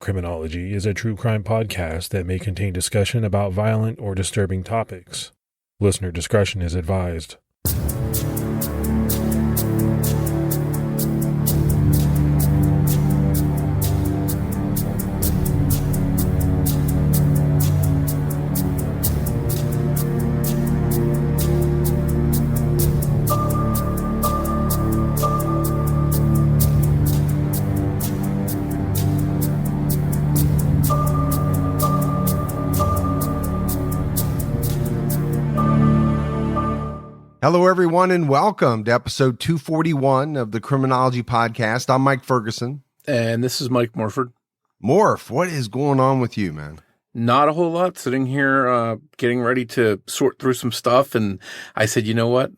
Criminology is a true crime podcast that may contain discussion about violent or disturbing topics. Listener discretion is advised. Hello, everyone, and welcome to episode 241 of the Criminology podcast. I'm Mike Ferguson. And this is Mike Morford. Morf, what is going on with you, man? Not a whole lot. Sitting here getting ready to sort through some stuff. And I said, you know what?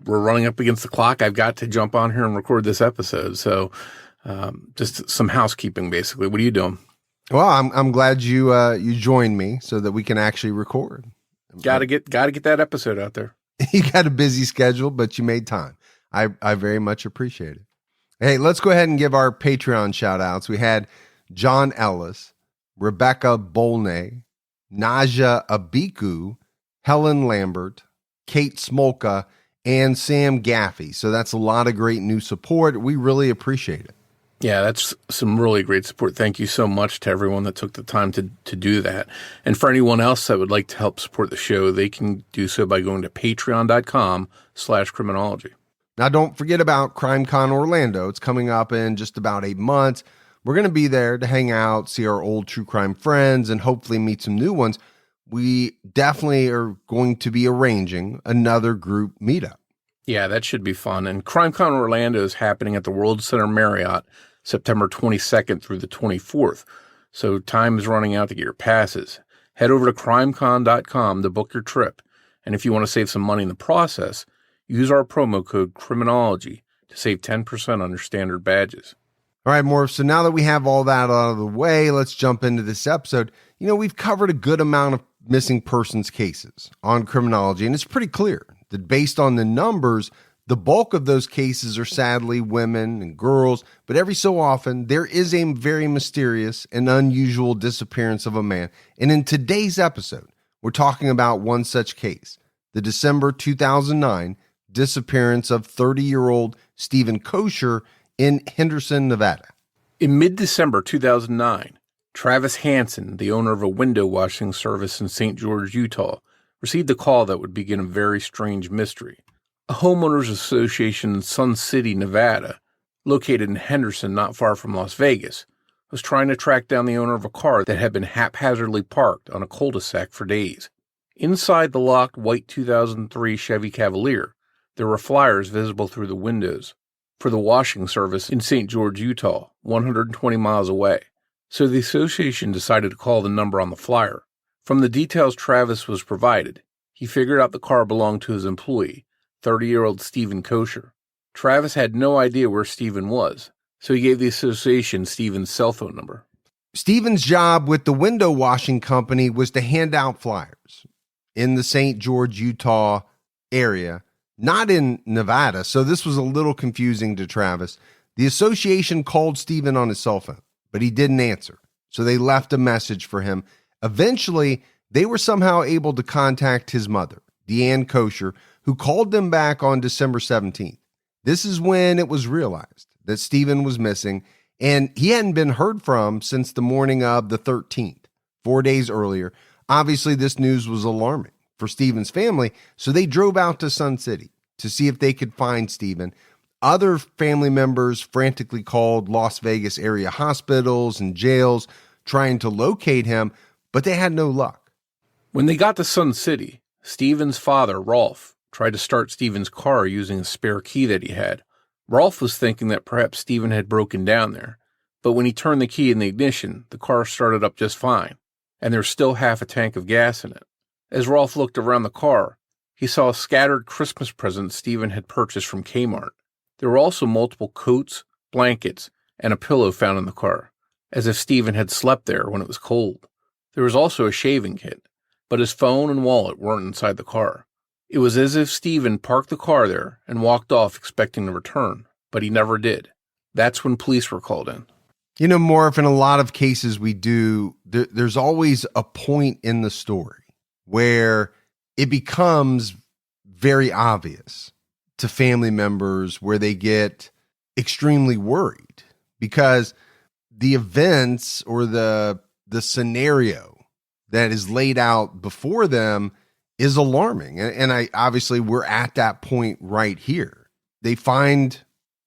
We're running up against the clock. I've got to jump on here and record this episode. So just some housekeeping, basically. What are you doing? Well, I'm glad you joined me so that we can actually record. Got to get that episode out there. You got a busy schedule, but you made time. I very much appreciate it. Hey, let's go ahead and give our Patreon shout outs. We had John Ellis, Rebecca Bolnay, Naja Abiku, Helen Lambert, Kate Smolka, and Sam Gaffey. So that's a lot of great new support. We really appreciate it. Yeah, that's some really great support. Thank you so much to everyone that took the time to do that. And for anyone else that would like to help support the show, they can do so by going to patreon.com/criminology. Now, don't forget about CrimeCon Orlando. It's coming up in just about 8 months. We're going to be there to hang out, see our old true crime friends, and hopefully meet some new ones. We definitely are going to be arranging another group meetup. Yeah, that should be fun. And CrimeCon Orlando is happening at the World Center Marriott September 22nd through the 24th. So time is running out to get your passes. Head over to crimecon.com to book your trip. And if you want to save some money in the process, use our promo code Criminology to save 10% on your standard badges. All right, Morph. So now that we have all that out of the way, let's jump into this episode. You know, we've covered a good amount of missing persons cases on Criminology, and it's pretty clear that based on the numbers, the bulk of those cases are sadly women and girls, but every so often there is a very mysterious and unusual disappearance of a man. And in today's episode, we're talking about one such case, the December 2009 disappearance of 30-year-old Steven Koecher in Henderson, Nevada. In mid-December 2009, Travis Hansen, the owner of a window washing service in St. George, Utah, received a call that would begin a very strange mystery. A homeowners association in Sun City, Nevada, located in Henderson not far from Las Vegas, was trying to track down the owner of a car that had been haphazardly parked on a cul-de-sac for days. Inside the locked white 2003 Chevy Cavalier, there were flyers visible through the windows for the washing service in St. George, Utah, 120 miles away. So the association decided to call the number on the flyer. From the details Travis was provided, he figured out the car belonged to his employee, 30-year-old Steven Koecher. Travis had no idea where Steven was, so he gave the association Steven's cell phone number. Steven's job with the window washing company was to hand out flyers in the St. George, Utah area, not in Nevada, so this was a little confusing to Travis. The association called Steven on his cell phone, but he didn't answer, so they left a message for him. Eventually, they were somehow able to contact his mother, Deanne Koecher, who called them back on December 17th. This is when it was realized that Steven was missing, and he hadn't been heard from since the morning of the 13th, 4 days earlier. Obviously, this news was alarming for Steven's family, so they drove out to Sun City to see if they could find Steven. Other family members frantically called Las Vegas area hospitals and jails trying to locate him, but they had no luck. When they got to Sun City, Steven's father, Rolf, tried to start Steven's car using a spare key that he had. Rolf was thinking that perhaps Steven had broken down there, but when he turned the key in the ignition, the car started up just fine, and there was still half a tank of gas in it. As Rolf looked around the car, he saw scattered Christmas presents Steven had purchased from Kmart. There were also multiple coats, blankets, and a pillow found in the car, as if Steven had slept there when it was cold. There was also a shaving kit, but his phone and wallet weren't inside the car. It was as if Steven parked the car there and walked off expecting to return, but he never did. That's when police were called in. Morf, in a lot of cases we do, there's always a point in the story where it becomes very obvious to family members, where they get extremely worried because the events or the scenario that is laid out before them is alarming. And I obviously we're at that point right here. They find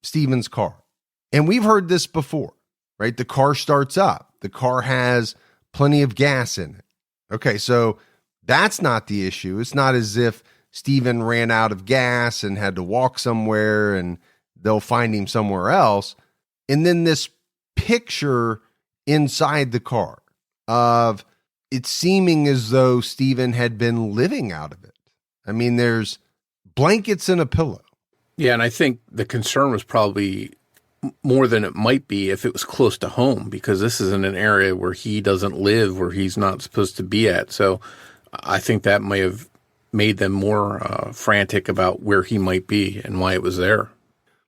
Steven's car. And we've heard this before, right? The car starts up. The car has plenty of gas in it. Okay, so that's not the issue. It's not as if Steven ran out of gas and had to walk somewhere and they'll find him somewhere else. And then this picture inside the car of it seeming as though Steven had been living out of it. I mean, there's blankets and a pillow. Yeah, and I think the concern was probably more than it might be if it was close to home, because this is in an area where he doesn't live, where he's not supposed to be at. So I think that may have made them more frantic about where he might be and why it was there.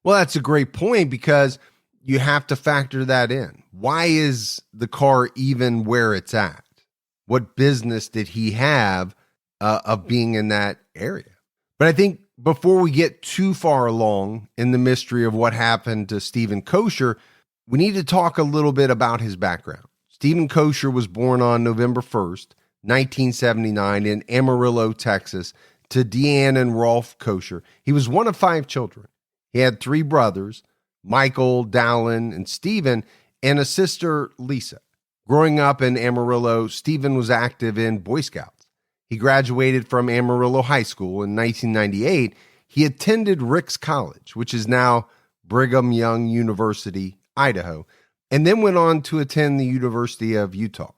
Well, that's a great point, because you have to factor that in. Why is the car even where it's at? What business did he have of being in that area? But I think before we get too far along in the mystery of what happened to Steven Koecher, we need to talk a little bit about his background. Steven Koecher was born on November 1st, 1979 in Amarillo, Texas, to Deanne and Rolf Koecher. He was one of 5 children. He had 3 brothers, Michael, Dallin, and Steven, and a sister, Lisa. Growing up in Amarillo, Steven was active in Boy Scouts. He graduated from Amarillo High School in 1998. He attended Ricks College, which is now Brigham Young University, Idaho, and then went on to attend the University of Utah.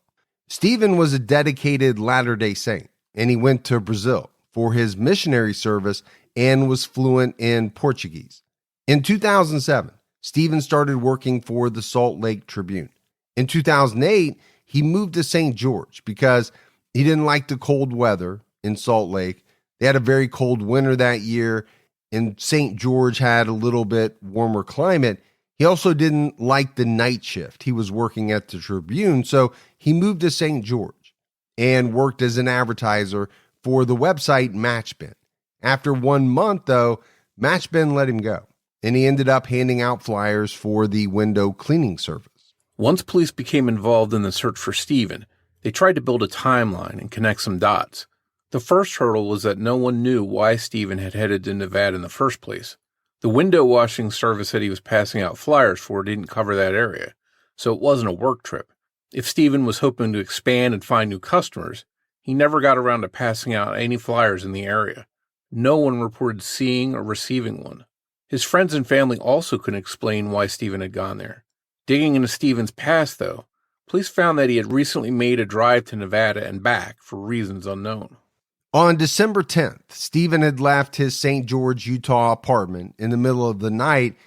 Steven was a dedicated Latter-day Saint, and he went to Brazil for his missionary service and was fluent in Portuguese. In 2007, Steven started working for the Salt Lake Tribune. In 2008, he moved to St. George because he didn't like the cold weather in Salt Lake. They had a very cold winter that year, and St. George had a little bit warmer climate. He also didn't like the night shift. He was working at the Tribune, so he moved to St. George and worked as an advertiser for the website Matchbin. After 1 month, though, Matchbin let him go, and he ended up handing out flyers for the window cleaning service. Once police became involved in the search for Steven, they tried to build a timeline and connect some dots. The first hurdle was that no one knew why Steven had headed to Nevada in the first place. The window washing service that he was passing out flyers for didn't cover that area, so it wasn't a work trip. If Steven was hoping to expand and find new customers, he never got around to passing out any flyers in the area. No one reported seeing or receiving one. His friends and family also couldn't explain why Steven had gone there. Digging into Steven's past, though, police found that he had recently made a drive to Nevada and back for reasons unknown. On December 10th, Steven had left his St. George, Utah apartment in the middle of the night,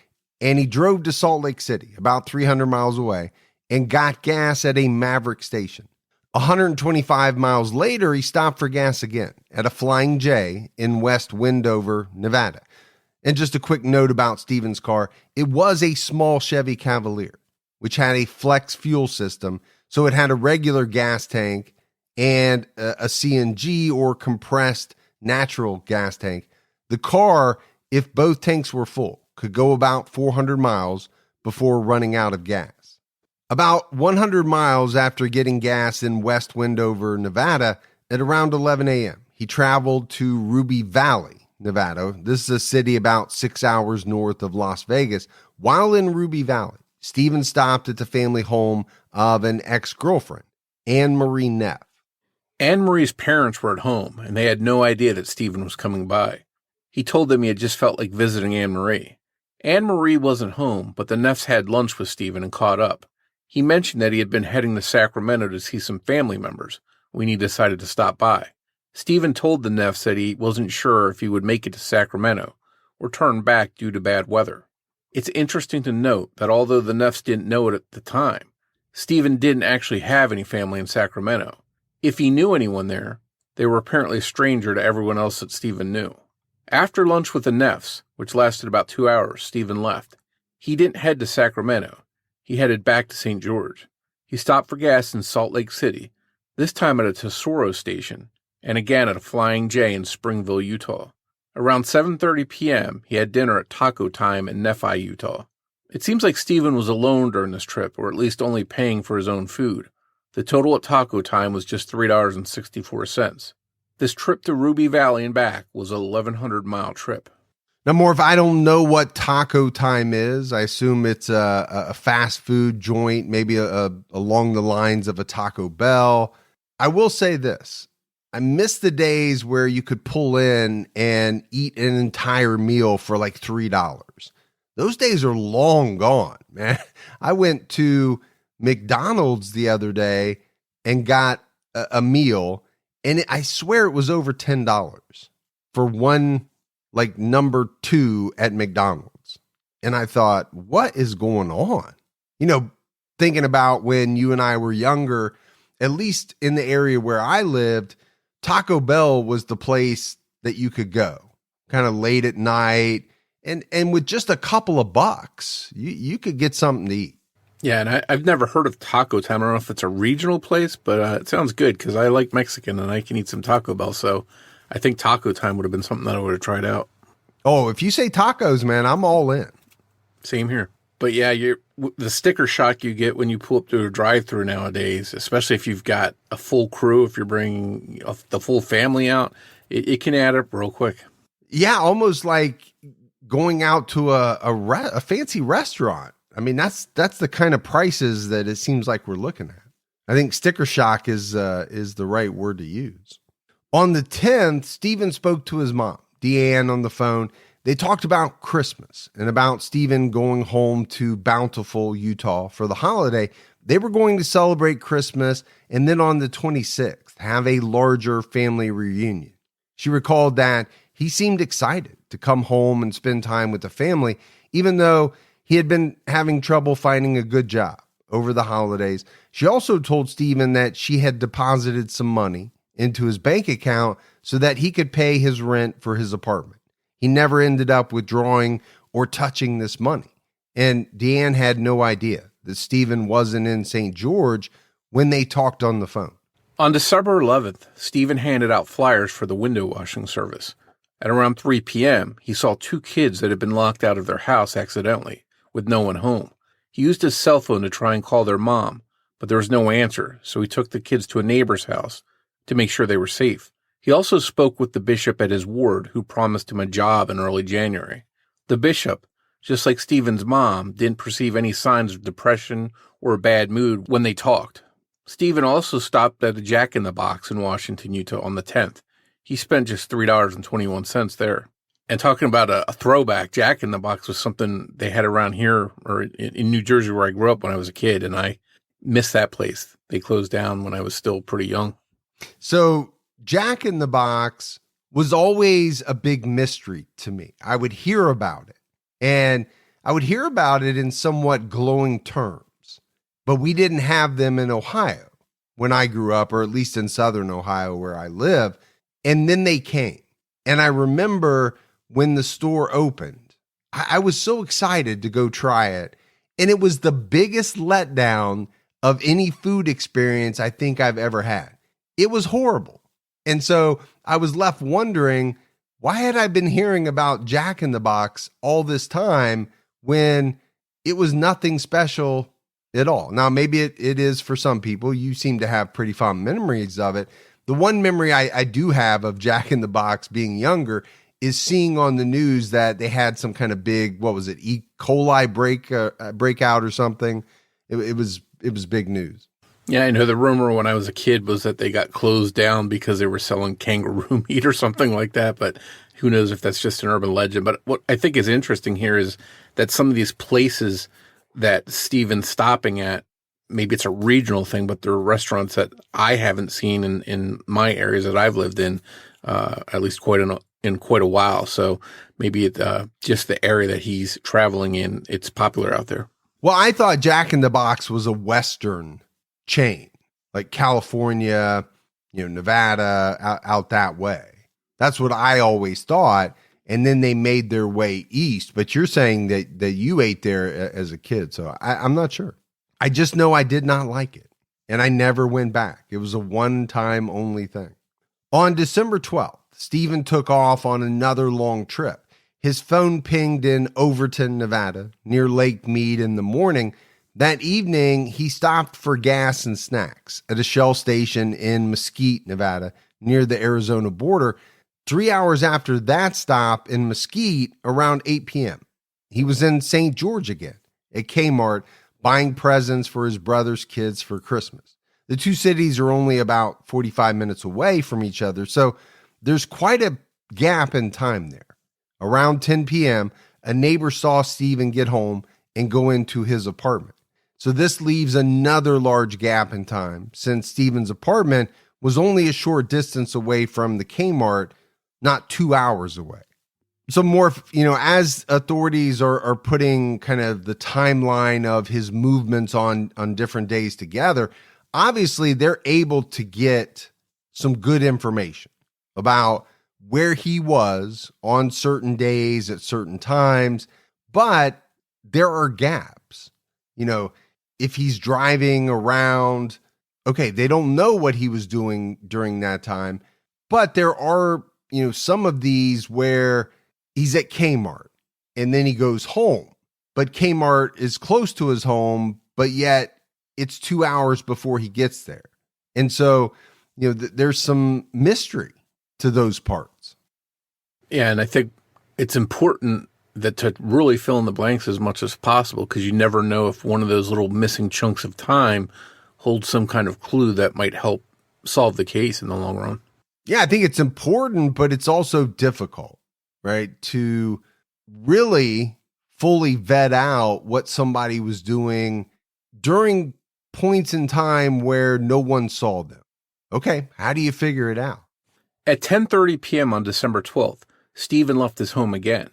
and he drove to Salt Lake City, about 300 miles away, and got gas at a Maverick station. 125 miles later, he stopped for gas again at a Flying J in West Wendover, Nevada. And just a quick note about Steven's car, it was a small Chevy Cavalier, which had a flex fuel system, so it had a regular gas tank and a CNG or compressed natural gas tank. The car, if both tanks were full, could go about 400 miles before running out of gas. About 100 miles after getting gas in West Wendover, Nevada, at around 11 a.m., he traveled to Ruby Valley, Nevada. This is a city about 6 hours north of Las Vegas. While in Ruby Valley, Steven stopped at the family home of an ex-girlfriend, Anne Marie Neff. Anne Marie's parents were at home, and they had no idea that Steven was coming by. He told them he had just felt like visiting Anne Marie. Anne Marie wasn't home, but the Neffs had lunch with Steven and caught up. He mentioned that he had been heading to Sacramento to see some family members when he decided to stop by. Steven told the Neffs that he wasn't sure if he would make it to Sacramento or turn back due to bad weather. It's interesting to note that although the Neffs didn't know it at the time, Steven didn't actually have any family in Sacramento. If he knew anyone there, they were apparently a stranger to everyone else that Steven knew. After lunch with the Neffs, which lasted about 2 hours, Steven left. He didn't head to Sacramento. he headed back to St. George. He stopped for gas in Salt Lake City, this time at a Tesoro station, and again at a Flying J in Springville, Utah. Around 7:30 p.m., he had dinner at Taco Time in Nephi, Utah. It seems like Steven was alone during this trip, or at least only paying for his own food. The total at Taco Time was just $3.64. This trip to Ruby Valley and back was a 1,100-mile trip. Now, Morf, I don't know what Taco Time is. I assume it's a fast food joint, maybe along the lines of a Taco Bell. I will say this. I miss the days where you could pull in and eat an entire meal for like $3. Those days are long gone, man. I went to McDonald's the other day and got a meal, and I swear it was over $10 for one, like number 2 at McDonald's. And I thought, what is going on? You know, thinking about when you and I were younger, at least in the area where I lived, Taco Bell was the place that you could go kind of late at night. And with just a couple of bucks, you could get something to eat. Yeah, and I've never heard of Taco Time. I don't know if it's a regional place, but it sounds good because I like Mexican and I can eat some Taco Bell. So I think Taco Time would have been something that I would have tried out. Oh, if you say tacos, man, I'm all in. Same here. But yeah, the sticker shock you get when you pull up to a drive-thru nowadays, especially if you've got a full crew, if you're bringing the full family out, it can add up real quick. Yeah, almost like going out to a fancy restaurant. I mean, that's the kind of prices that it seems like we're looking at. I think sticker shock is the right word to use. On the 10th, Steven spoke to his mom, Deanne, on the phone. They talked about Christmas and about Steven going home to Bountiful, Utah for the holiday. They were going to celebrate Christmas and then on the 26th, have a larger family reunion. She recalled that he seemed excited to come home and spend time with the family, even though he had been having trouble finding a good job over the holidays. She also told Steven that she had deposited some money into his bank account so that he could pay his rent for his apartment. He never ended up withdrawing or touching this money. And Deanne had no idea that Steven wasn't in St. George when they talked on the phone. On December 11th, Steven handed out flyers for the window washing service. At around 3 p.m., he saw 2 kids that had been locked out of their house accidentally, with no one home. He used his cell phone to try and call their mom, but there was no answer, so he took the kids to a neighbor's house to make sure they were safe. He also spoke with the bishop at his ward, who promised him a job in early January. The bishop, just like Steven's mom, didn't perceive any signs of depression or a bad mood when they talked. Steven also stopped at a Jack in the Box in Washington, Utah on the 10th. He spent just $3.21 there. And talking about a throwback, Jack in the Box was something they had around here or in New Jersey where I grew up when I was a kid, and I missed that place. They closed down when I was still pretty young. So Jack in the Box was always a big mystery to me. I would hear about it, and I would hear about it in somewhat glowing terms, but we didn't have them in Ohio when I grew up, or at least in Southern Ohio where I live. And then they came. And I remember when the store opened, I was so excited to go try it. And it was the biggest letdown of any food experience I think I've ever had. It was horrible. And so I was left wondering, why had I been hearing about Jack in the Box all this time when it was nothing special at all? Now, maybe it is for some people. You seem to have pretty fond memories of it. The one memory I do have of Jack in the Box being younger is seeing on the news that they had some kind of big, what was it, E. coli breakout or something. It was big news. Yeah, I know the rumor when I was a kid was that they got closed down because they were selling kangaroo meat or something like that, but who knows if that's just an urban legend. But what I think is interesting here is that some of these places that Steven's stopping at, maybe it's a regional thing, but there are restaurants that I haven't seen in my areas that I've lived in, at least in quite a while. So maybe just the area that he's traveling in, it's popular out there. Well, I thought Jack in the Box was a Western chain, like California, Nevada, out that way. That's what I always thought. And then they made their way east. But you're saying that you ate there as a kid, so I'm not sure. I just know I did not like it, and I never went back. It was a one-time only thing. On December 12th, Steven took off on another long trip. His phone pinged in Overton, Nevada, near Lake Mead in the morning. That evening, he stopped for gas and snacks at a Shell station in Mesquite, Nevada, near the Arizona border. 3 hours after that stop in Mesquite, around 8 p.m., he was in St. George again at Kmart buying presents for his brother's kids for Christmas. The two cities are only about 45 minutes away from each other, so there's quite a gap in time there. Around 10 p.m., a neighbor saw Steven get home and go into his apartment. So this leaves another large gap in time, since Steven's apartment was only a short distance away from the Kmart, not 2 hours away. So Morf, as authorities are putting kind of the timeline of his movements on different days together, obviously they're able to get some good information about where he was on certain days at certain times, but there are gaps. If he's driving around, okay, they don't know what he was doing during that time, but there are, some of these where he's at Kmart and then he goes home, but Kmart is close to his home, but yet it's 2 hours before he gets there. And so, there's some mystery to those parts. Yeah, and I think it's important that to really fill in the blanks as much as possible, because you never know if one of those little missing chunks of time holds some kind of clue that might help solve the case in the long run. Yeah, I think it's important, but it's also difficult, right? To really fully vet out what somebody was doing during points in time where no one saw them. Okay, how do you figure it out? At 10:30 p.m. on December 12th, Steven left his home again.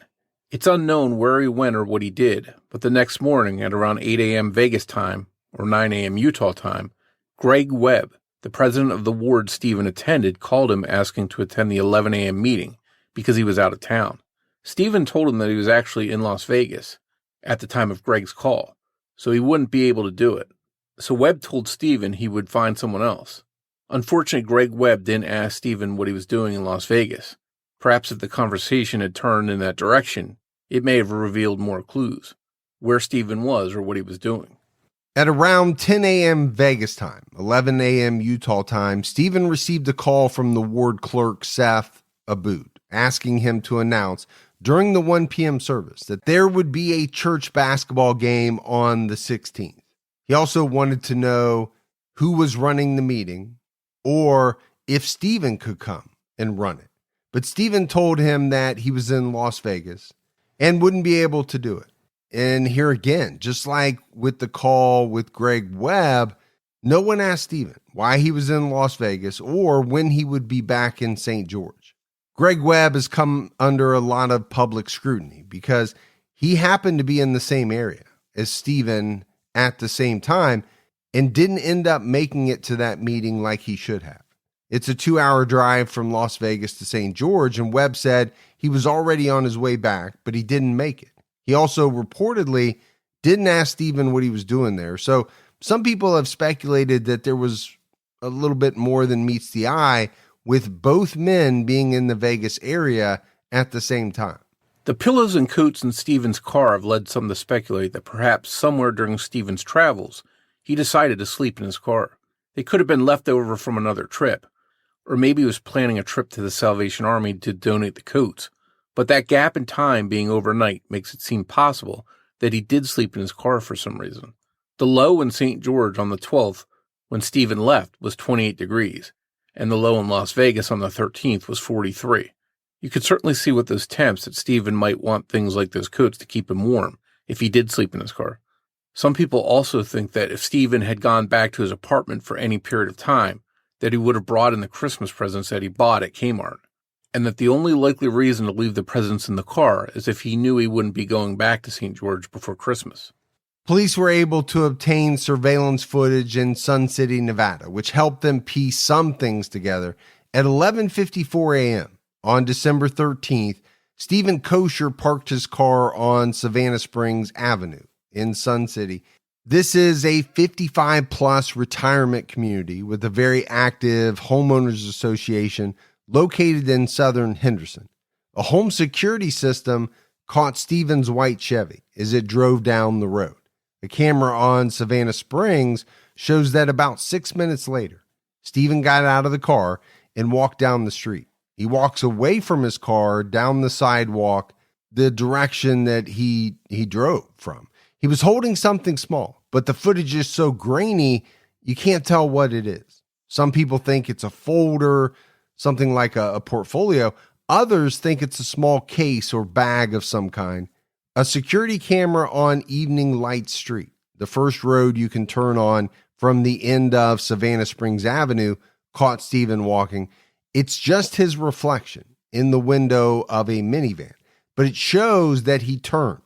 It's unknown where he went or what he did, but the next morning at around 8 a.m. Vegas time, or 9 a.m. Utah time, Greg Webb, the president of the ward Steven attended, called him asking to attend the 11 a.m. meeting because he was out of town. Steven told him that he was actually in Las Vegas at the time of Greg's call, so he wouldn't be able to do it. So Webb told Steven he would find someone else. Unfortunately, Greg Webb didn't ask Steven what he was doing in Las Vegas. Perhaps if the conversation had turned in that direction, it may have revealed more clues, where Steven was or what he was doing. At around 10 a.m. Vegas time, 11 a.m. Utah time, Steven received a call from the ward clerk, Seth Aboud, asking him to announce during the 1 p.m. service that there would be a church basketball game on the 16th. He also wanted to know who was running the meeting or if Steven could come and run it. But Steven told him that he was in Las Vegas and wouldn't be able to do it. And here again, just like with the call with Greg Webb, no one asked Steven why he was in Las Vegas or when he would be back in St. George. Greg Webb has come under a lot of public scrutiny because he happened to be in the same area as Steven at the same time and didn't end up making it to that meeting like he should have. It's a 2-hour drive from Las Vegas to St. George, and Webb said he was already on his way back, but he didn't make it. He also reportedly didn't ask Steven what he was doing there. So some people have speculated that there was a little bit more than meets the eye with both men being in the Vegas area at the same time. The pillows and coats in Steven's car have led some to speculate that perhaps somewhere during Steven's travels, he decided to sleep in his car. They could have been left over from another trip, or maybe he was planning a trip to the Salvation Army to donate the coats. But that gap in time being overnight makes it seem possible that he did sleep in his car for some reason. The low in St. George on the 12th, when Steven left, was 28 degrees, and the low in Las Vegas on the 13th was 43. You could certainly see with those temps that Steven might want things like those coats to keep him warm if he did sleep in his car. Some people also think that if Steven had gone back to his apartment for any period of time, that he would have brought in the Christmas presents that he bought at Kmart, and that the only likely reason to leave the presents in the car is if he knew he wouldn't be going back to St. George before Christmas. Police were able to obtain surveillance footage in Sun City, Nevada, which helped them piece some things together. At 11:54 a.m. on December 13th, Steven Koecher parked his car on Savannah Springs Avenue in Sun City. This is a 55 plus retirement community with a very active homeowners association located in southern Henderson. A home security system caught Steven's white Chevy as it drove down the road. A camera on Savannah Springs shows that about 6 minutes later, Steven got out of the car and walked down the street. He walks away from his car down the sidewalk, the direction that he drove from. He was holding something small, but the footage is so grainy, you can't tell what it is. Some people think it's a folder, something like a portfolio. Others think it's a small case or bag of some kind. A security camera on Evening Light Street, the first road you can turn on from the end of Savannah Springs Avenue, caught Steven walking. It's just his reflection in the window of a minivan, but it shows that he turned,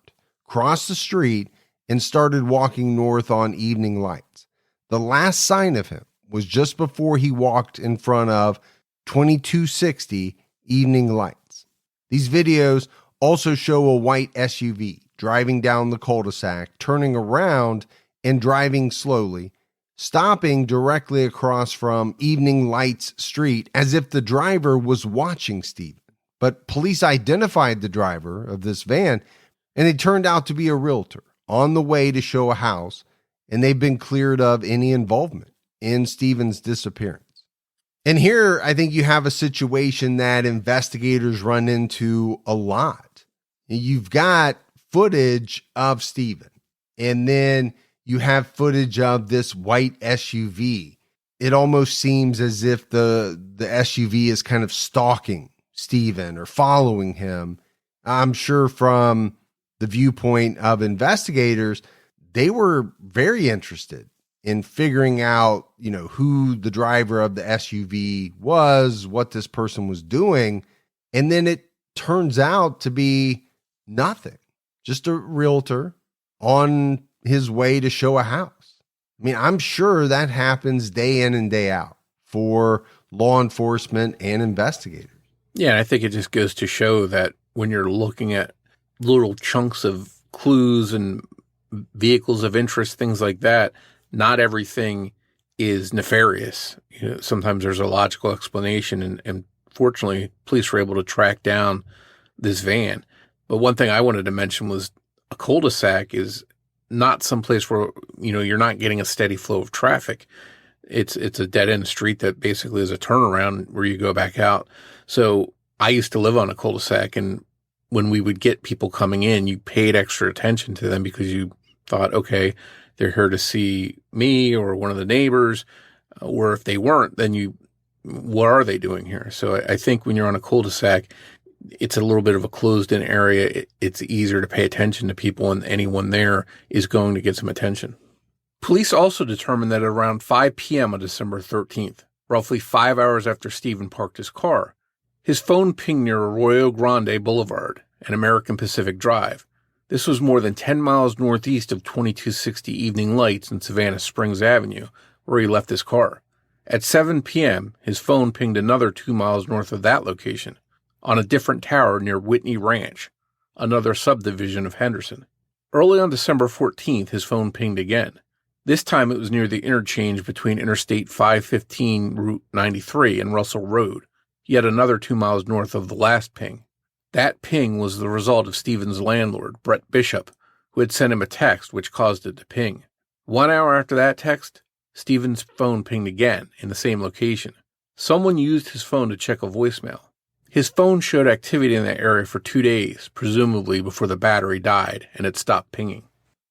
crossed the street, and started walking north on Evening Lights. The last sign of him was just before he walked in front of 2260 Evening Lights. These videos also show a white SUV driving down the cul-de-sac, turning around and driving slowly, stopping directly across from Evening Lights Street as if the driver was watching Steven. But police identified the driver of this van, and it turned out to be a realtor on the way to show a house, and they've been cleared of any involvement in Steven's disappearance. And here, I think you have a situation that investigators run into a lot. You've got footage of Steven, and then you have footage of this white SUV. It almost seems as if the SUV is kind of stalking Steven or following him. I'm sure from the viewpoint of investigators, they were very interested in figuring out, who the driver of the SUV was, what this person was doing. And then it turns out to be nothing, just a realtor on his way to show a house. I mean, I'm sure that happens day in and day out for law enforcement and investigators. Yeah, and I think it just goes to show that when you're looking at little chunks of clues and vehicles of interest, things like that, not everything is nefarious. Sometimes there's a logical explanation, and fortunately, police were able to track down this van. But one thing I wanted to mention was a cul-de-sac is not someplace where, you're not getting a steady flow of traffic. It's a dead-end street that basically is a turnaround where you go back out. So I used to live on a cul-de-sac, and when we would get people coming in, you paid extra attention to them because you thought, okay, they're here to see me or one of the neighbors, or if they weren't, then what are they doing here? So I think when you're on a cul-de-sac, it's a little bit of a closed-in area. It's easier to pay attention to people, and anyone there is going to get some attention. Police also determined that at around 5 p.m. on December 13th, roughly 5 hours after Steven parked his car, his phone pinged near Arroyo Grande Boulevard and American Pacific Drive. This was more than 10 miles northeast of 2260 Evening Lights and Savannah Springs Avenue, where he left his car. At 7 p.m., his phone pinged another 2 miles north of that location, on a different tower near Whitney Ranch, another subdivision of Henderson. Early on December 14th, his phone pinged again. This time it was near the interchange between Interstate 515 Route 93 and Russell Road, yet another 2 miles north of the last ping. That ping was the result of Steven's landlord, Brett Bishop, who had sent him a text which caused it to ping. 1 hour after that text, Steven's phone pinged again in the same location. Someone used his phone to check a voicemail. His phone showed activity in that area for 2 days, presumably before the battery died and it stopped pinging.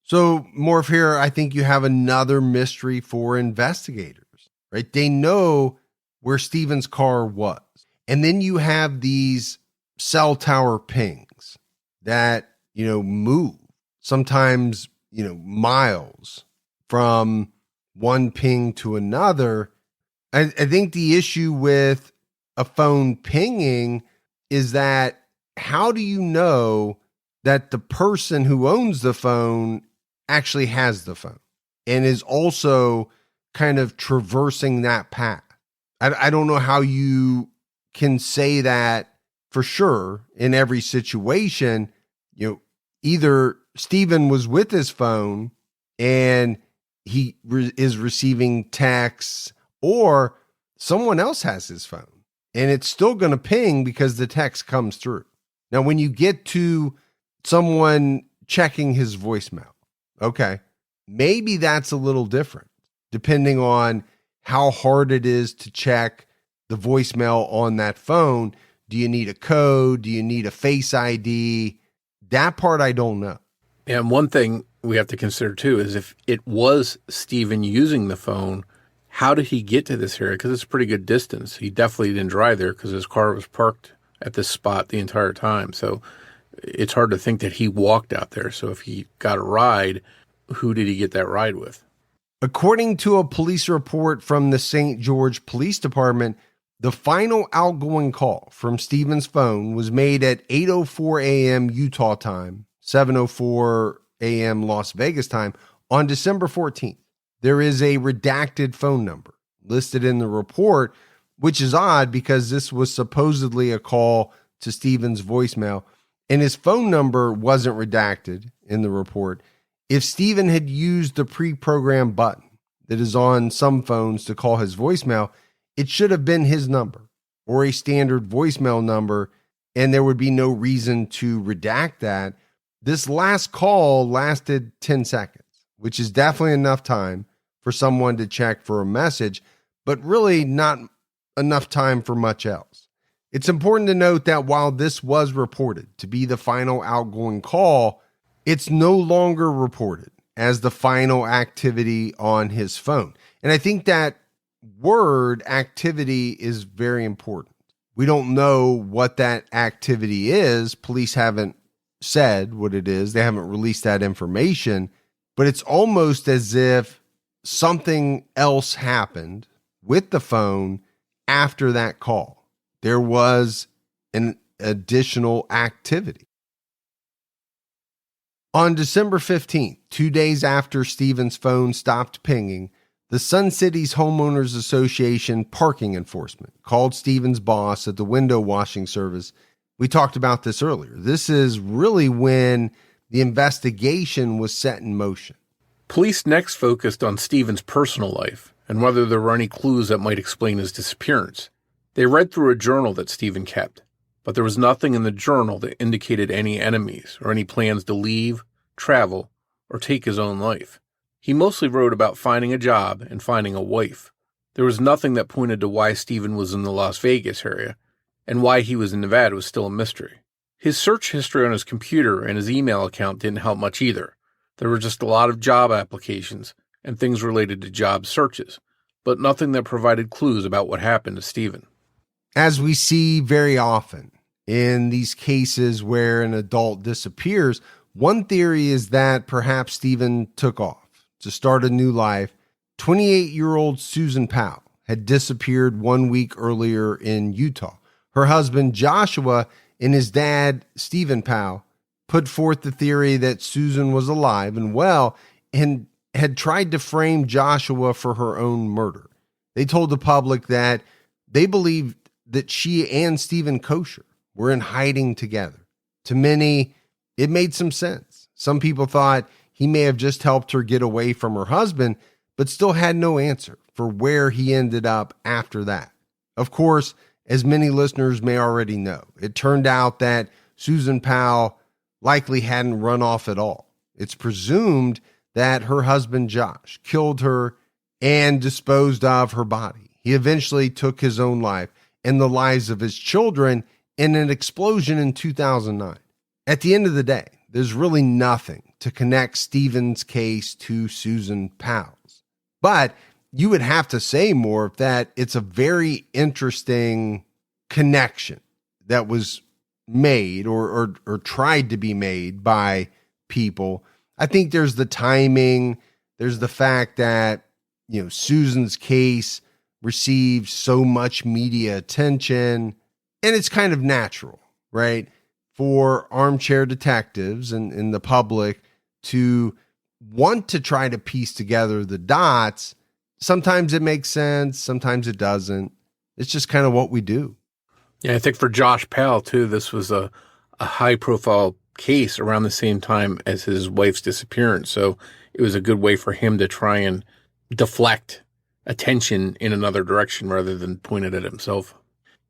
So, Morf, here, I think you have another mystery for investigators, right? They know where Steven's car was. And then you have these cell tower pings that, move sometimes, miles from one ping to another. I think the issue with a phone pinging is that how do you know that the person who owns the phone actually has the phone and is also kind of traversing that path? I don't know how you can say that for sure in every situation. Either Steven was with his phone and he is receiving texts, or someone else has his phone and it's still going to ping because the text comes through. Now, when you get to someone checking his voicemail, okay, maybe that's a little different depending on how hard it is to check the voicemail on that phone. Do you need a code? Do you need a Face ID? That part I don't know. And one thing we have to consider too is if it was Steven using the phone, how did he get to this area? Because it's a pretty good distance. He definitely didn't drive there because his car was parked at this spot the entire time. So it's hard to think that he walked out there. So if he got a ride, who did he get that ride with? According to a police report from the St. George Police Department, the final outgoing call from Steven's phone was made at 8:04 a.m. Utah time, 7:04 a.m. Las Vegas time on December 14th. There is a redacted phone number listed in the report, which is odd because this was supposedly a call to Steven's voicemail, and his phone number wasn't redacted in the report. If Steven had used the pre-programmed button that is on some phones to call his voicemail, it should have been his number or a standard voicemail number, and there would be no reason to redact that. This last call lasted 10 seconds, which is definitely enough time for someone to check for a message, but really not enough time for much else. It's important to note that while this was reported to be the final outgoing call, it's no longer reported as the final activity on his phone. And I think that word activity is very important. We don't know what that activity is. Police haven't said what it is. They haven't released that information, but it's almost as if something else happened with the phone after that call. There was an additional activity. On December 15th, 2 days after Steven's phone stopped pinging, the Sun City's Homeowners Association parking enforcement called Steven's boss at the window washing service. We talked about this earlier. This is really when the investigation was set in motion. Police next focused on Steven's personal life and whether there were any clues that might explain his disappearance. They read through a journal that Steven kept, but there was nothing in the journal that indicated any enemies or any plans to leave, travel, or take his own life. He mostly wrote about finding a job and finding a wife. There was nothing that pointed to why Steven was in the Las Vegas area, and why he was in Nevada was still a mystery. His search history on his computer and his email account didn't help much either. There were just a lot of job applications and things related to job searches, but nothing that provided clues about what happened to Steven. As we see very often in these cases where an adult disappears, one theory is that perhaps Steven took off to start a new life. 28-year-old Susan Powell had disappeared 1 week earlier in Utah. Her husband, Joshua, and his dad, Steven Powell, put forth the theory that Susan was alive and well and had tried to frame Joshua for her own murder. They told the public that they believed that she and Steven Koecher were in hiding together. To many, it made some sense. Some people thought he may have just helped her get away from her husband, but still had no answer for where he ended up after that. Of course, as many listeners may already know, it turned out that Susan Powell likely hadn't run off at all. It's presumed that her husband Josh killed her and disposed of her body. He eventually took his own life and the lives of his children in an explosion in 2009. At the end of the day, there's really nothing to connect Steven's case to Susan Powell's. But you would have to say, Morf, that it's a very interesting connection that was made or tried to be made by people. I think there's the timing. There's the fact that, Susan's case received so much media attention, and it's kind of natural, right, for armchair detectives and the public to want to try to piece together the dots. Sometimes it makes sense. Sometimes it doesn't. It's just kind of what we do. Yeah, I think for Josh Powell, too, this was a high-profile case around the same time as his wife's disappearance. So it was a good way for him to try and deflect attention in another direction rather than point it at himself.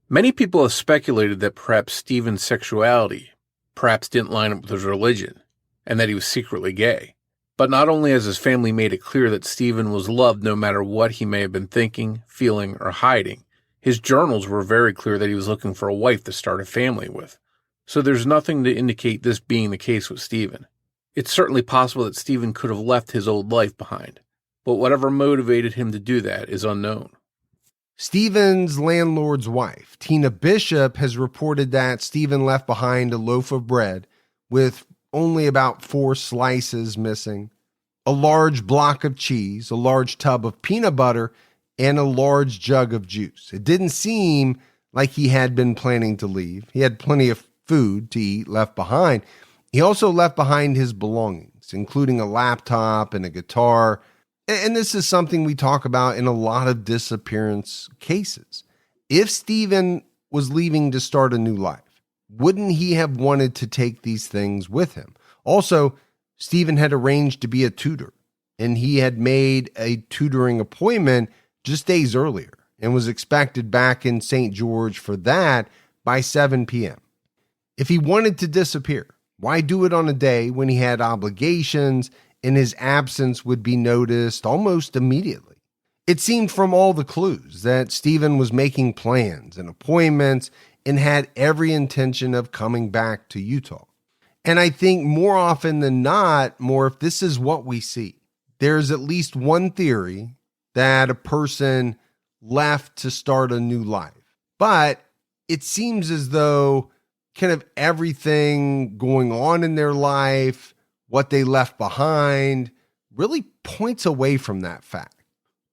Many people have speculated that perhaps Steven's sexuality perhaps didn't line up with his religion and that he was secretly gay. But not only has his family made it clear that Steven was loved no matter what he may have been thinking, feeling, or hiding, his journals were very clear that he was looking for a wife to start a family with. So there's nothing to indicate this being the case with Steven. It's certainly possible that Steven could have left his old life behind, but whatever motivated him to do that is unknown. Steven's landlord's wife, Tina Bishop, has reported that Steven left behind a loaf of bread with only about 4 slices missing, a large block of cheese, a large tub of peanut butter, and a large jug of juice. It didn't seem like he had been planning to leave. He had plenty of food to eat left behind. He also left behind his belongings, including a laptop and a guitar. And this is something we talk about in a lot of disappearance cases. If Steven was leaving to start a new life, wouldn't he have wanted to take these things with him? Also, Steven had arranged to be a tutor, and he had made a tutoring appointment just days earlier and was expected back in St. George for that by 7 p.m. If he wanted to disappear, why do it on a day when he had obligations and his absence would be noticed almost immediately? It seemed from all the clues that Steven was making plans and appointments and had every intention of coming back to Utah. And I think more often than not, Morf, this is what we see. There's at least one theory that a person left to start a new life. But it seems as though kind of everything going on in their life, what they left behind, really points away from that fact.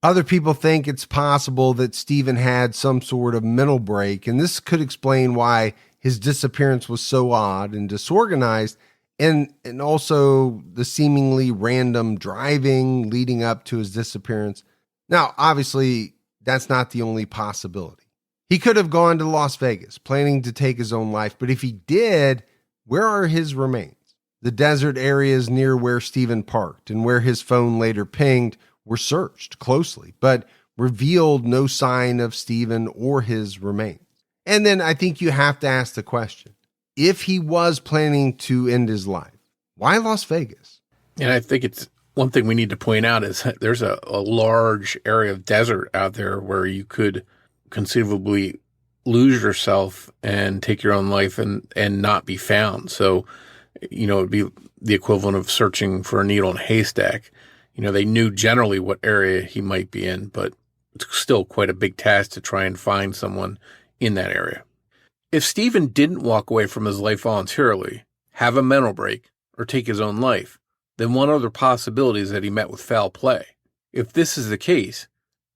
Other people think it's possible that Steven had some sort of mental break, and this could explain why his disappearance was so odd and disorganized, and also the seemingly random driving leading up to his disappearance. Now, obviously, that's not the only possibility. He could have gone to Las Vegas, planning to take his own life, but if he did, where are his remains? The desert areas near where Steven parked and where his phone later pinged were searched closely, but revealed no sign of Steven or his remains. And then I think you have to ask the question, if he was planning to end his life, why Las Vegas? And I think it's one thing we need to point out is that there's a large area of desert out there where you could conceivably lose yourself and take your own life and not be found. So, it'd be the equivalent of searching for a needle in a haystack. They knew generally what area he might be in, but it's still quite a big task to try and find someone in that area. If Steven didn't walk away from his life voluntarily, have a mental break, or take his own life, then one other possibility is that he met with foul play. If this is the case,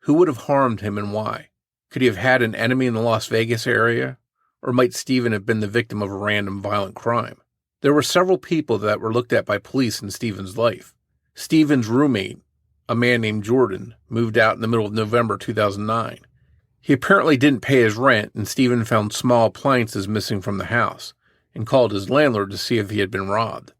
who would have harmed him and why? Could he have had an enemy in the Las Vegas area? Or might Steven have been the victim of a random violent crime? There were several people that were looked at by police in Steven's life. Steven's roommate, a man named Jordan, moved out in the middle of November 2009. He apparently didn't pay his rent, and Steven found small appliances missing from the house and called his landlord to see if he had been robbed.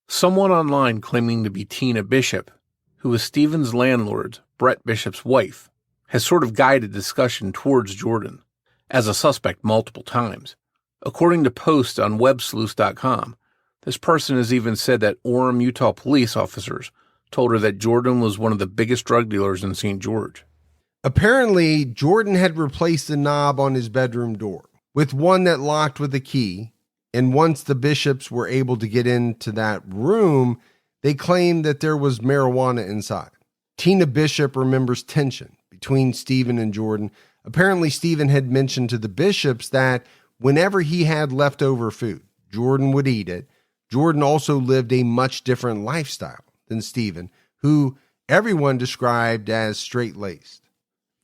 Someone online claiming to be Tina Bishop, who was Steven's landlord, Brett Bishop's wife, has sort of guided discussion towards Jordan as a suspect multiple times. According to posts on websleuths.com, this person has even said that Orem, Utah police officers told her that Jordan was one of the biggest drug dealers in St. George. Apparently, Jordan had replaced the knob on his bedroom door with one that locked with a key, and once the Bishops were able to get into that room, they claimed that there was marijuana inside. Tina Bishop remembers tension between Steven and Jordan. Apparently, Steven had mentioned to the Bishops that whenever he had leftover food, Jordan would eat it. Jordan also lived a much different lifestyle than Steven, who everyone described as straight-laced.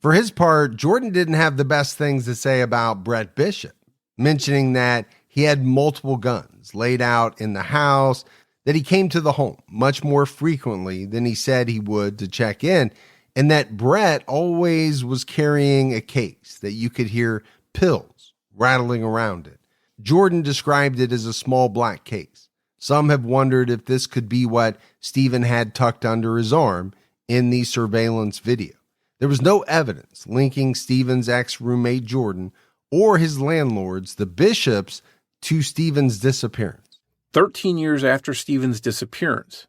For his part, Jordan didn't have the best things to say about Brett Bishop, mentioning that he had multiple guns laid out in the house, that he came to the home much more frequently than he said he would to check in, and that Brett always was carrying a case that you could hear pills rattling around it. Jordan described it as a small black case. Some have wondered if this could be what Steven had tucked under his arm in the surveillance video. There was no evidence linking Steven's ex-roommate Jordan or his landlords, the Bishops, to Steven's disappearance. 13 years after Steven's disappearance,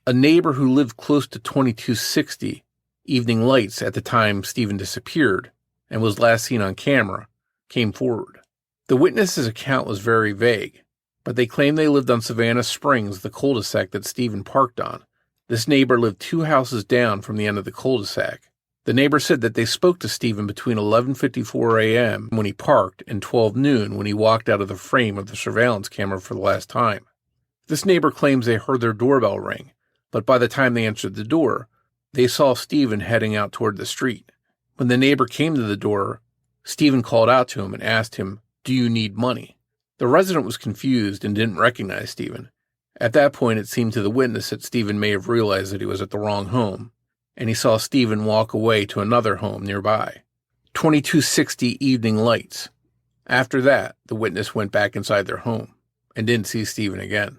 a neighbor who lived close to 2260 Evening Lights at the time Steven disappeared and was last seen on camera came forward. The witness's account was very vague, but they claimed they lived on Savannah Springs, the cul-de-sac that Steven parked on. This neighbor lived 2 houses down from the end of the cul-de-sac. The neighbor said that they spoke to Steven between 11:54 a.m. when he parked and 12 noon when he walked out of the frame of the surveillance camera for the last time. This neighbor claims they heard their doorbell ring, but by the time they answered the door, they saw Steven heading out toward the street. When the neighbor came to the door, Steven called out to him and asked him, "Do you need money?" The resident was confused and didn't recognize Steven. At that point, it seemed to the witness that Steven may have realized that he was at the wrong home, and he saw Steven walk away to another home nearby. 2260 Evening Lights. After that, the witness went back inside their home and didn't see Steven again.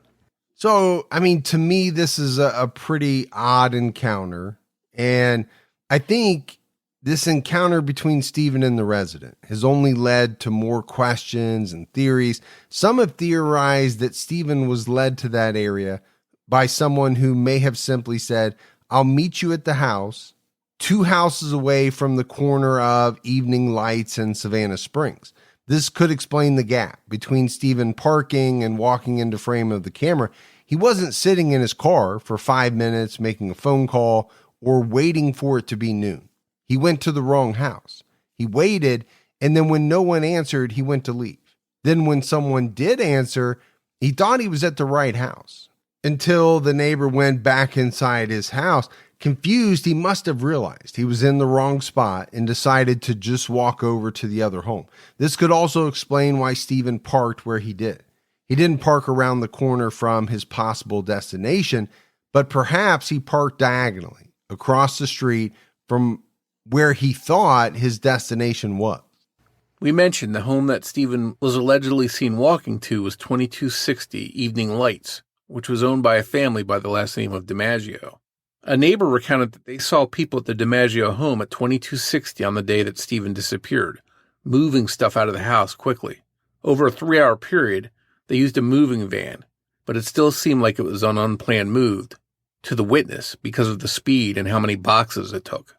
So, I mean, to me, this is a pretty odd encounter. And I think this encounter between Steven and the resident has only led to more questions and theories. Some have theorized that Steven was led to that area by someone who may have simply said, "I'll meet you at the house 2 houses away from the corner of Evening Lights and Savannah Springs." This could explain the gap between Steven parking and walking into frame of the camera. He wasn't sitting in his car for 5 minutes making a phone call or waiting for it to be noon. He went to the wrong house. He waited, and then when no one answered, he went to leave. Then when someone did answer, he thought he was at the right house. Until the neighbor went back inside his house. Confused, he must have realized he was in the wrong spot and decided to just walk over to the other home. This could also explain why Steven parked where he did. He didn't park around the corner from his possible destination, but perhaps he parked diagonally across the street from where he thought his destination was. We mentioned the home that Steven was allegedly seen walking to was 2260 Evening Lights, which was owned by a family by the last name of DiMaggio. A neighbor recounted that they saw people at the DiMaggio home at 2260 on the day that Steven disappeared, moving stuff out of the house quickly. Over a 3-hour period, they used a moving van, but it still seemed like it was an unplanned move to the witness because of the speed and how many boxes it took.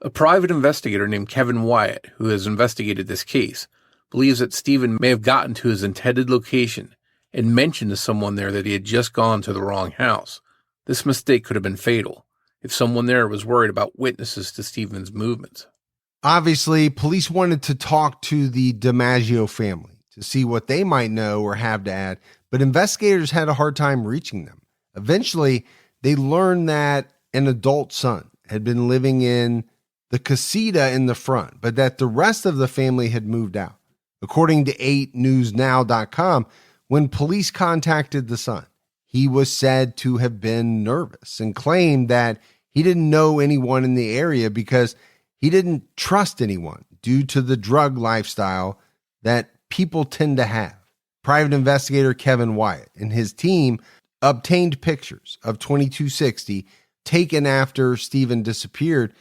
A private investigator named Kevin Wyatt, who has investigated this case, believes that Steven may have gotten to his intended location and mentioned to someone there that he had just gone to the wrong house. This mistake could have been fatal if someone there was worried about witnesses to Steven's movements. Obviously, police wanted to talk to the DiMaggio family to see what they might know or have to add, but investigators had a hard time reaching them. Eventually, they learned that an adult son had been living in the casita in the front, but that the rest of the family had moved out. According to 8newsnow.com, when police contacted the son, he was said to have been nervous and claimed that he didn't know anyone in the area because he didn't trust anyone due to the drug lifestyle that people tend to have. Private investigator Kevin Wyatt and his team obtained pictures of 2260 taken after Steven disappeared,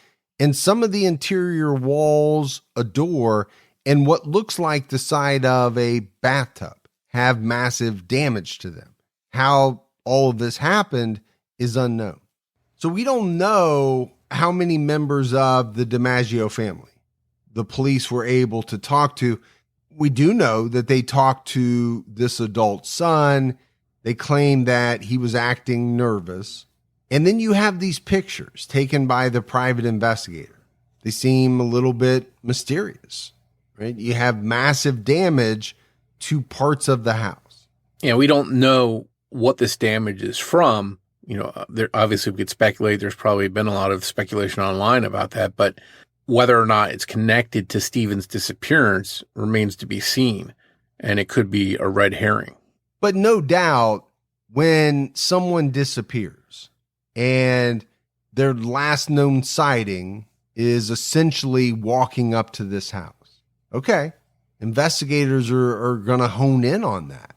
and some of the interior walls, a door, and what looks like the side of a bathtub have massive damage to them. How all of this happened is unknown. So we don't know how many members of the DiMaggio family the police were able to talk to. We do know that they talked to this adult son. They claimed that he was acting nervous. And then you have these pictures taken by the private investigator. They seem a little bit mysterious, right? You have massive damage to parts of the house. Yeah, we don't know what this damage is from. You know, there obviously we could speculate. There's probably been a lot of speculation online about that, but whether or not it's connected to Steven's disappearance remains to be seen, and it could be a red herring. But no doubt, when someone disappears and their last known sighting is essentially walking up to this house, okay, investigators are going to hone in on that.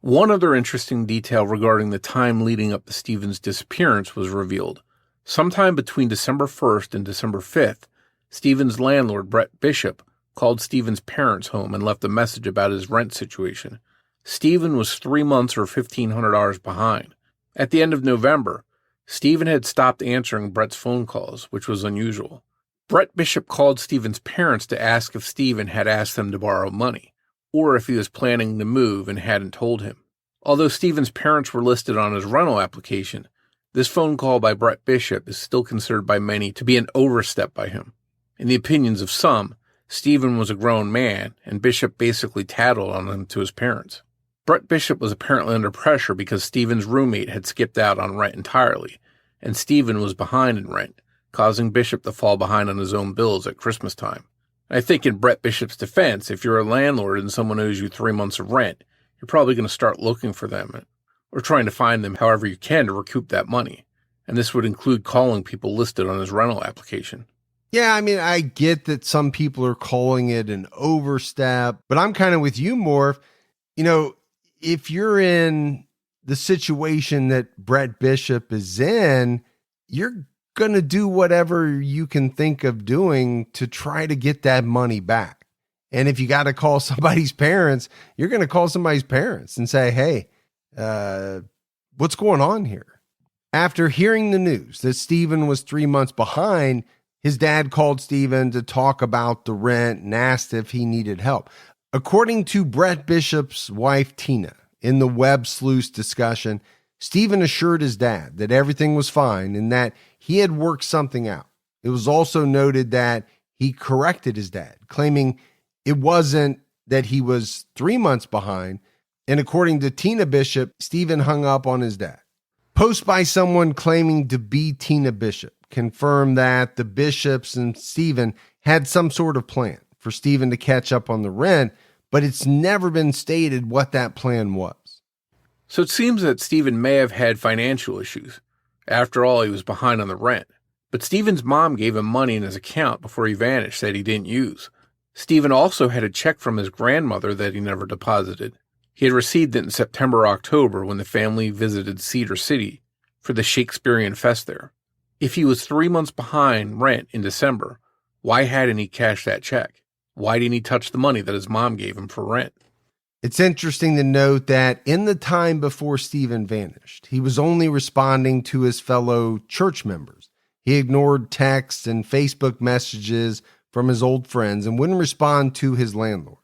One other interesting detail regarding the time leading up to Steven's disappearance was revealed. Sometime between December 1st and December 5th, Steven's landlord, Brett Bishop, called Steven's parents home and left a message about his rent situation. Steven was 3 months or $1,500 behind. At the end of November, Steven had stopped answering Brett's phone calls, which was unusual. Brett Bishop called Steven's parents to ask if Steven had asked them to borrow money, or if he was planning to move and hadn't told him. Although Steven's parents were listed on his rental application, this phone call by Brett Bishop is still considered by many to be an overstep by him. In the opinions of some, Steven was a grown man, and Bishop basically tattled on him to his parents. Brett Bishop was apparently under pressure because Steven's roommate had skipped out on rent entirely, and Steven was behind in rent, causing Bishop to fall behind on his own bills at Christmas time. I think in Brett Bishop's defense, if you're a landlord and someone owes you 3 months of rent, you're probably going to start looking for them or trying to find them however you can to recoup that money. And this would include calling people listed on his rental application. Yeah, I mean, I get that some people are calling it an overstep, but I'm kind of with you, Morf. You know, if you're in the situation that Brett Bishop is in, you're going to do whatever you can think of doing to try to get that money back. And if you got to call somebody's parents, you're going to call somebody's parents and say, hey, what's going on here? After hearing the news that Steven was 3 months behind, his dad called Steven to talk about the rent and asked if he needed help. According to Brett Bishop's wife, Tina, in the web sleuth discussion, Steven assured his dad that everything was fine and that he had worked something out. It was also noted that he corrected his dad, claiming it wasn't that he was 3 months behind. And according to Tina Bishop, Steven hung up on his dad. Post by someone claiming to be Tina Bishop confirmed that the Bishops and Steven had some sort of plan for Steven to catch up on the rent, but it's never been stated what that plan was. So it seems that Steven may have had financial issues. After all, he was behind on the rent. But Steven's mom gave him money in his account before he vanished that he didn't use. Steven also had a check from his grandmother that he never deposited. He had received it in September or October when the family visited Cedar City for the Shakespearean Fest there. If he was 3 months behind rent in December, why hadn't he cashed that check? Why didn't he touch the money that his mom gave him for rent? It's interesting to note that in the time before Steven vanished, he was only responding to his fellow church members. He ignored texts and Facebook messages from his old friends and wouldn't respond to his landlord.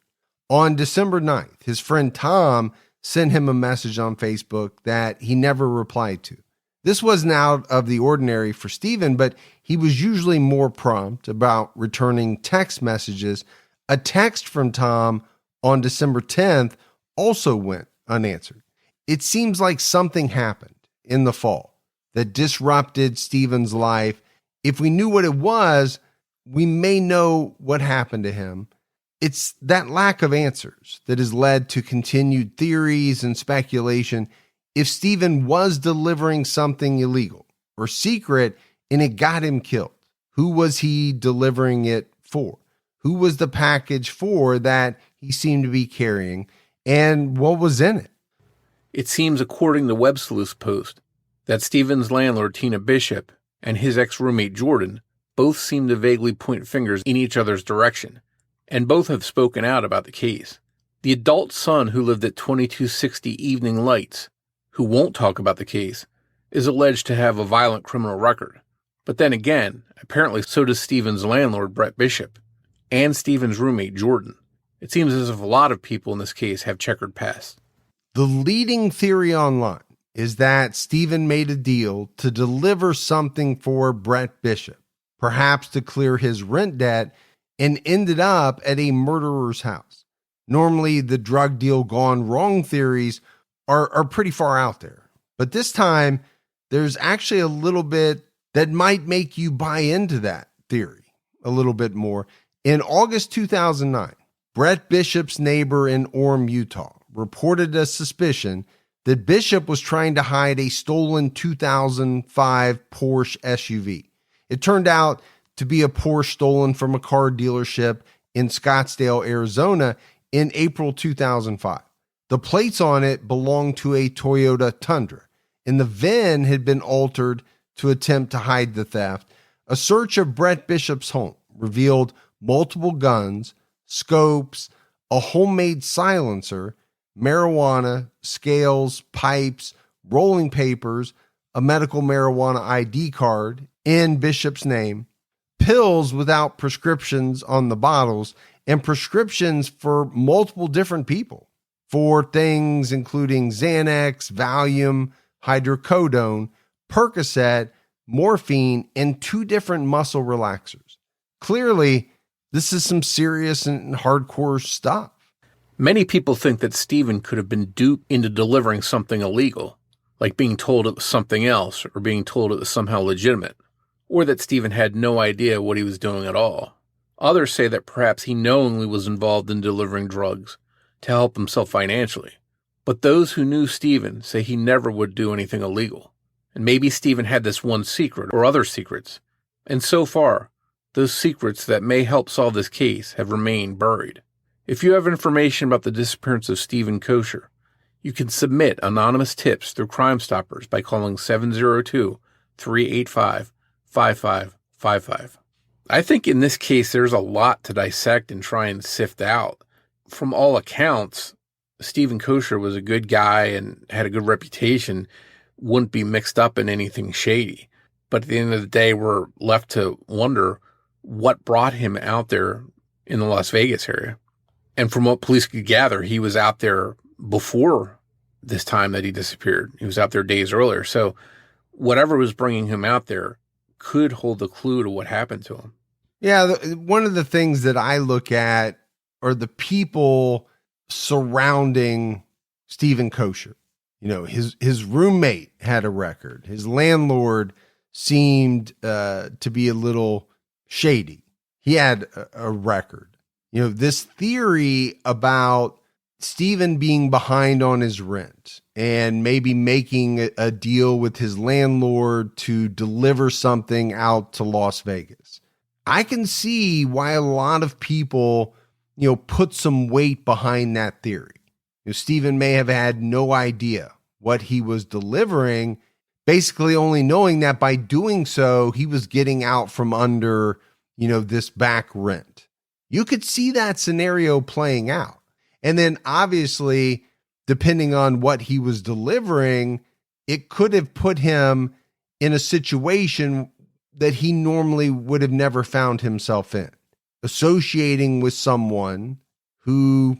On December 9th, his friend Tom sent him a message on Facebook that he never replied to. This wasn't out of the ordinary for Steven, but he was usually more prompt about returning text messages. A text from Tom on December 10th also went unanswered. It seems like something happened in the fall that disrupted Steven's life. If we knew what it was, we may know what happened to him. It's that lack of answers that has led to continued theories and speculation. If Steven was delivering something illegal or secret and it got him killed, who was he delivering it for? Who was the package for that he seemed to be carrying, and what was in it? It seems, according to Web Sleuth's post, that Steven's landlord, Tina Bishop, and his ex-roommate, Jordan, both seem to vaguely point fingers in each other's direction, and both have spoken out about the case. The adult son who lived at 2260 Evening Lights, who won't talk about the case, is alleged to have a violent criminal record. But then again, apparently so does Steven's landlord, Brett Bishop, and Steven's roommate, Jordan. It seems as if a lot of people in this case have checkered pasts. The leading theory online is that Steven made a deal to deliver something for Brett Bishop, perhaps to clear his rent debt, and ended up at a murderer's house. Normally, the drug deal gone wrong theories are pretty far out there. But this time, there's actually a little bit that might make you buy into that theory a little bit more. In August 2009, Brett Bishop's neighbor in Orem, Utah, reported a suspicion that Bishop was trying to hide a stolen 2005 Porsche SUV. It turned out to be a Porsche stolen from a car dealership in Scottsdale, Arizona in April 2005. The plates on it belonged to a Toyota Tundra, and the VIN had been altered to attempt to hide the theft. A search of Brett Bishop's home revealed multiple guns, scopes, a homemade silencer, marijuana, scales, pipes, rolling papers, a medical marijuana ID card in Bishop's name, pills without prescriptions on the bottles, and prescriptions for multiple different people for things including Xanax, Valium, hydrocodone, Percocet, morphine, and 2 different muscle relaxers. Clearly, this is some serious and hardcore stuff. Many people think that Steven could have been duped into delivering something illegal, like being told it was something else or being told it was somehow legitimate, or that Steven had no idea what he was doing at all. Others say that perhaps he knowingly was involved in delivering drugs to help himself financially. But those who knew Steven say he never would do anything illegal. And maybe Steven had this one secret or other secrets. And so far, those secrets that may help solve this case have remained buried. If you have information about the disappearance of Steven Koecher, you can submit anonymous tips through Crime Stoppers by calling 702-385-5555. I think in this case there's a lot to dissect and try and sift out. From all accounts, Steven Koecher was a good guy and had a good reputation, wouldn't be mixed up in anything shady. But at the end of the day, we're left to wonder what brought him out there in the Las Vegas area. And from what police could gather, he was out there before this time that he disappeared. He was out there days earlier. So whatever was bringing him out there could hold the clue to what happened to him. Yeah, one of the things that I look at are the people surrounding Steven Koecher. You know, his roommate had a record. His landlord seemed to be a little shady. He had a record. You know, this theory about Steven being behind on his rent and maybe making a deal with his landlord to deliver something out to Las Vegas. I can see why a lot of people, you know, put some weight behind that theory. You know, Steven may have had no idea what he was delivering, basically only knowing that by doing so, he was getting out from under, you know, this back rent. You could see that scenario playing out. And then obviously, depending on what he was delivering, it could have put him in a situation that he normally would have never found himself in, associating with someone who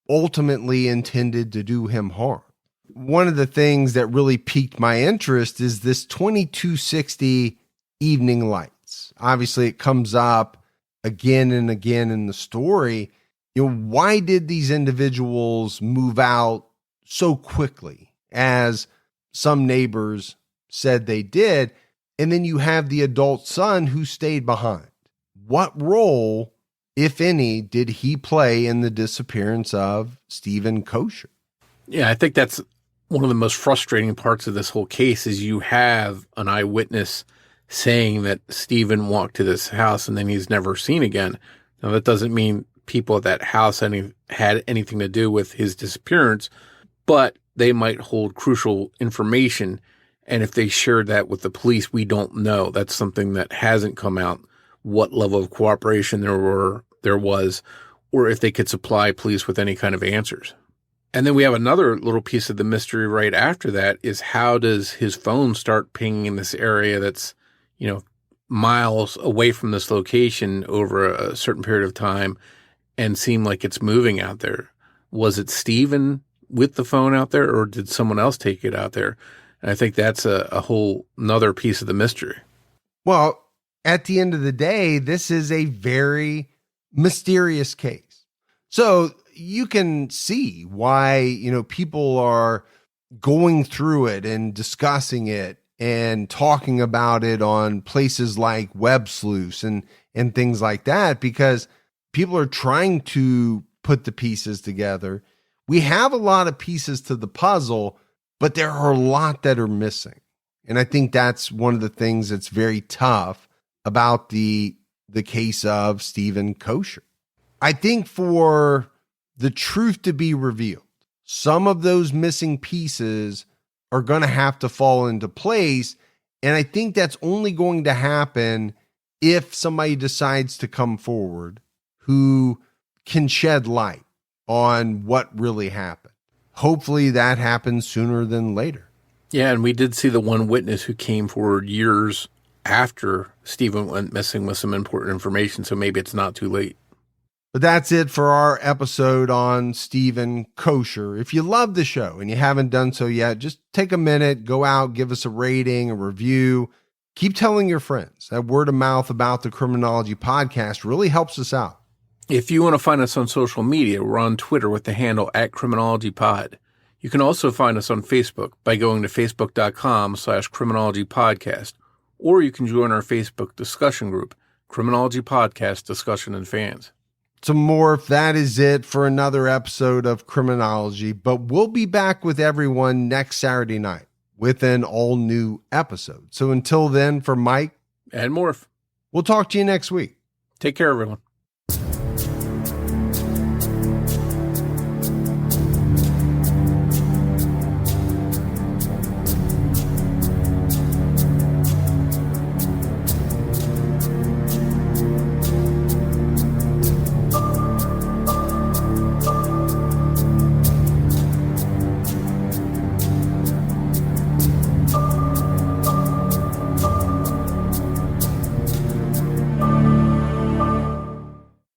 ultimately intended to do him harm. One of the things that really piqued my interest is this 2260 evening lights. Obviously, it comes up again and again in the story. You know, why did these individuals move out so quickly, as some neighbors said they did? And then you have the adult son who stayed behind. What role, if any, did he play in the disappearance of Steven Koecher? Yeah, I think that's one of the most frustrating parts of this whole case is you have an eyewitness saying that Steven walked to this house and then he's never seen again. Now, that doesn't mean people at that house had anything to do with his disappearance, but they might hold crucial information. And if they shared that with the police, we don't know. That's something that hasn't come out, what level of cooperation there was, or if they could supply police with any kind of answers. And then we have another little piece of the mystery right after that is how does his phone start pinging in this area that's, you know, miles away from this location over a certain period of time and seem like it's moving out there? Was it Steven with the phone out there, or did someone else take it out there? And I think that's a whole nother piece of the mystery. Well, at the end of the day, this is a very mysterious case. So you can see why, you know, people are going through it and discussing it and talking about it on places like Web Sleuths and things like that, because people are trying to put the pieces together. We have a lot of pieces to the puzzle, but there are a lot that are missing. And I think that's one of the things that's very tough about the case of Steven Koecher. I think for the truth to be revealed, some of those missing pieces are going to have to fall into place. And I think that's only going to happen if somebody decides to come forward who can shed light on what really happened. Hopefully that happens sooner than later. Yeah, and we did see the one witness who came forward years after Steven went missing with some important information, so maybe it's not too late. But that's it for our episode on Steven Koecher. If you love the show and you haven't done so yet, just take a minute, go out, give us a rating, a review. Keep telling your friends. That word of mouth about the Criminology podcast really helps us out. If you want to find us on social media, we're on Twitter with the handle @CriminologyPod. You can also find us on Facebook by going to facebook.com/CriminologyPodcast, or you can join our Facebook discussion group, Criminology Podcast Discussion and Fans. So Morf, that is it for another episode of Criminology, but we'll be back with everyone next Saturday night with an all-new episode. So until then, for Mike and Morf, we'll talk to you next week. Take care, everyone.